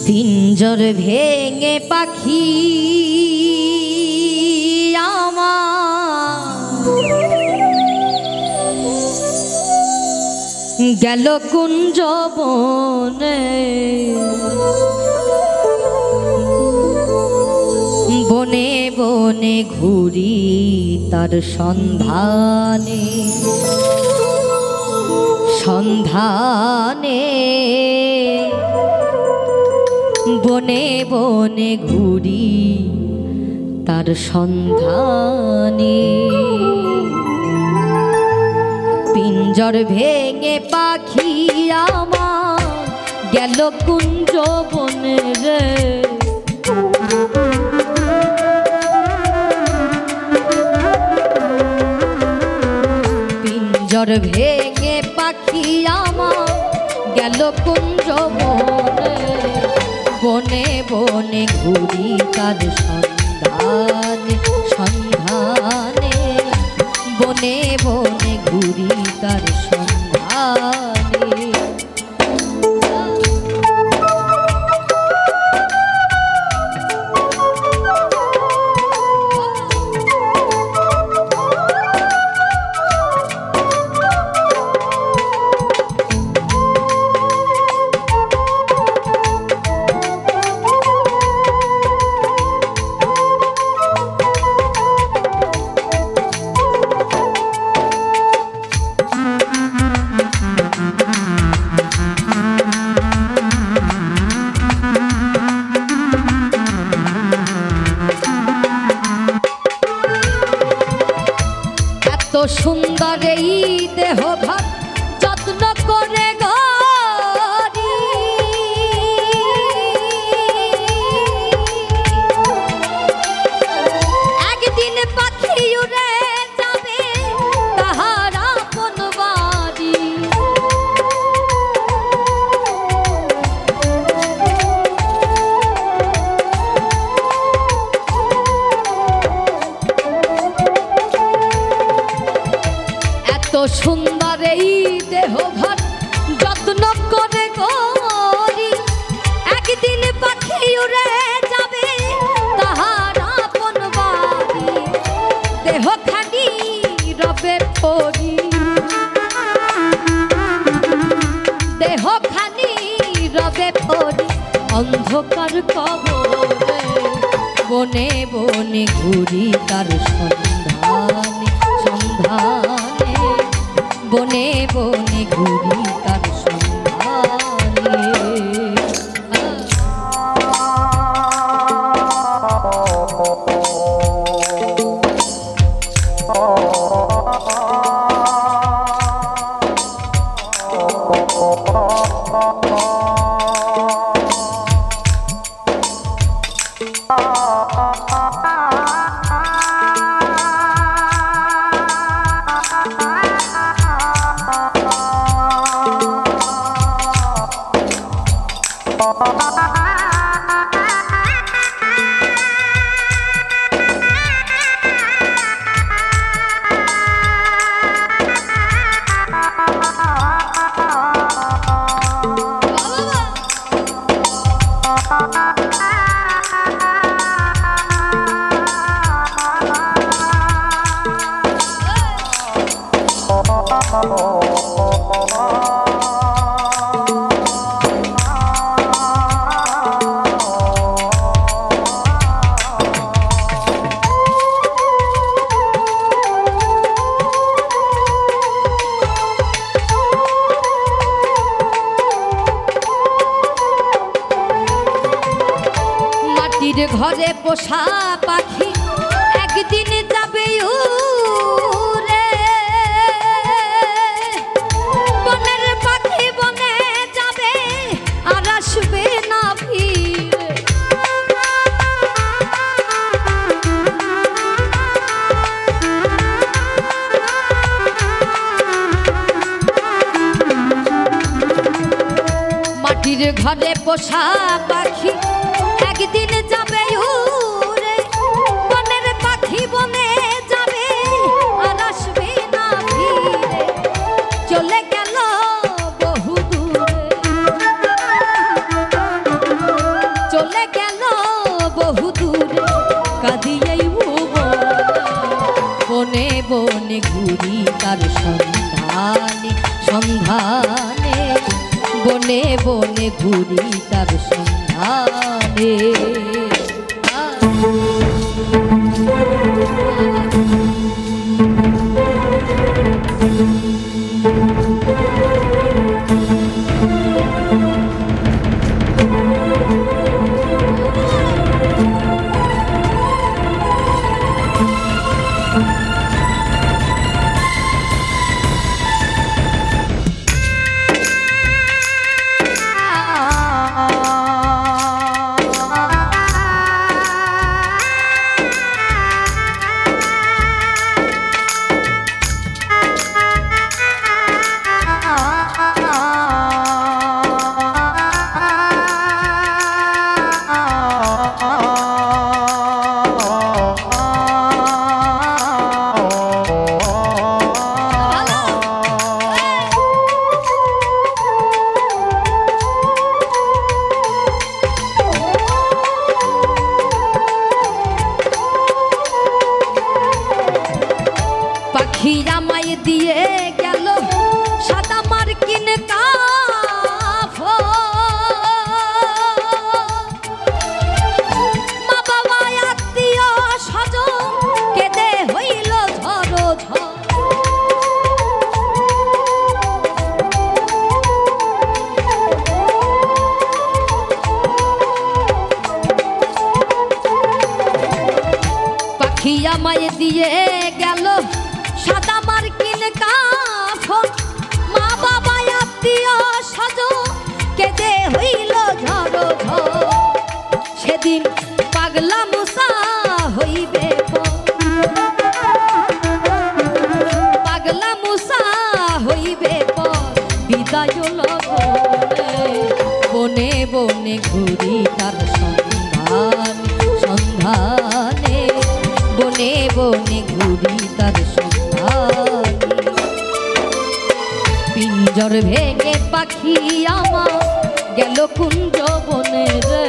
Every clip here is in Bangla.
পিঞ্জর ভেঙে পাখি আমার গেল কুঞ্জ বনে, বনে বনে ঘুরি তার সন্ধানে, সন্ধানে বনে বনে ঘুরি তার সন্ধানে। পিঞ্জর ভেঙে পাখি আমার গেল কুঞ্জ বনে রে, পিঞ্জর ভেঙে পাখি আমার গেল কুঞ্জ বনে, বনে বনে ঘুরি তার সন্ধানে, সন্ধানে বনে বনে ঘুরি তার সন্ধানে। সুন্দর এই দেহ ভাত যত্ন করে গড়ি, একদিন পাখি উড়ে যাবে তাহার আপন বাড়ি। সুন্দর এই দেহ ভার যত্ন করে গড়ি, একদিন পাখি উড়ে যাবে তাহার আপন বাড়ি। দেহ খানি রবে পড়ি, দেহ খানি রবে পড়ি অন্ধকার কবরে, বনে বনে ঘুরি তার সন্ধানে, সন্ধানে বনে বনে ঘুরি তার সন্ধানে। ঘরে পোষা পাখি একদিন যাবে উড়ে, বনের পাখি বনে যাবে আর আসবে না ফিরে। মাটির ঘরে পোষা পাখি একদিন যাবে উড়ে, বনের পাখি বনে যাবে আর আসবে না ফিরে। চলে গেল বহু দূরে, ঘুরি তার সন্ধানে সন্ধানে, বনে বনে ঘুরি তার সন্ধানে। আমায় দিয়ে গেল সাদা মার্কিন কাফন, মা বাবা আত্মীয় স্বজন কেঁদে হইল ঝড় ঝড়। পাখি আমায় দিয়ে গেল সাদা মার্কিন কাফন, মা বাবা আত্মীয় স্বজন কেঁদে হইল ঝড় ঝড়। সেদিন পাগলা মুসা হইবে পাগলা মুসা হইবে বিদায় লগনে, বনে বনে ঘুরি তার সন্ধান সন্ধানে, বনে বনে ঘুরি তার পিঞ্জর ভেঙে পাখি আমার গেল কুঞ্জ বনে রে।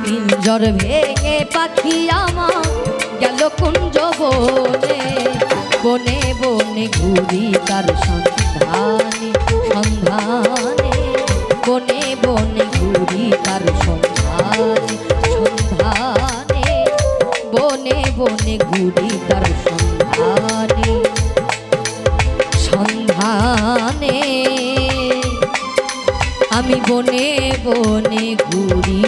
পিঞ্জর ভেঙে পাখি আমার গেল কুঞ্জ বনে, বনে বনে ঘুরি তার সন্ধানে সন্ধানে, বনে বনে ঘুরি তার সন্ধানে সন্ধানে, বনে বনে ঘুরি তার সন্ধানে সন্ধানে, আমি বনে বনে ঘুরি।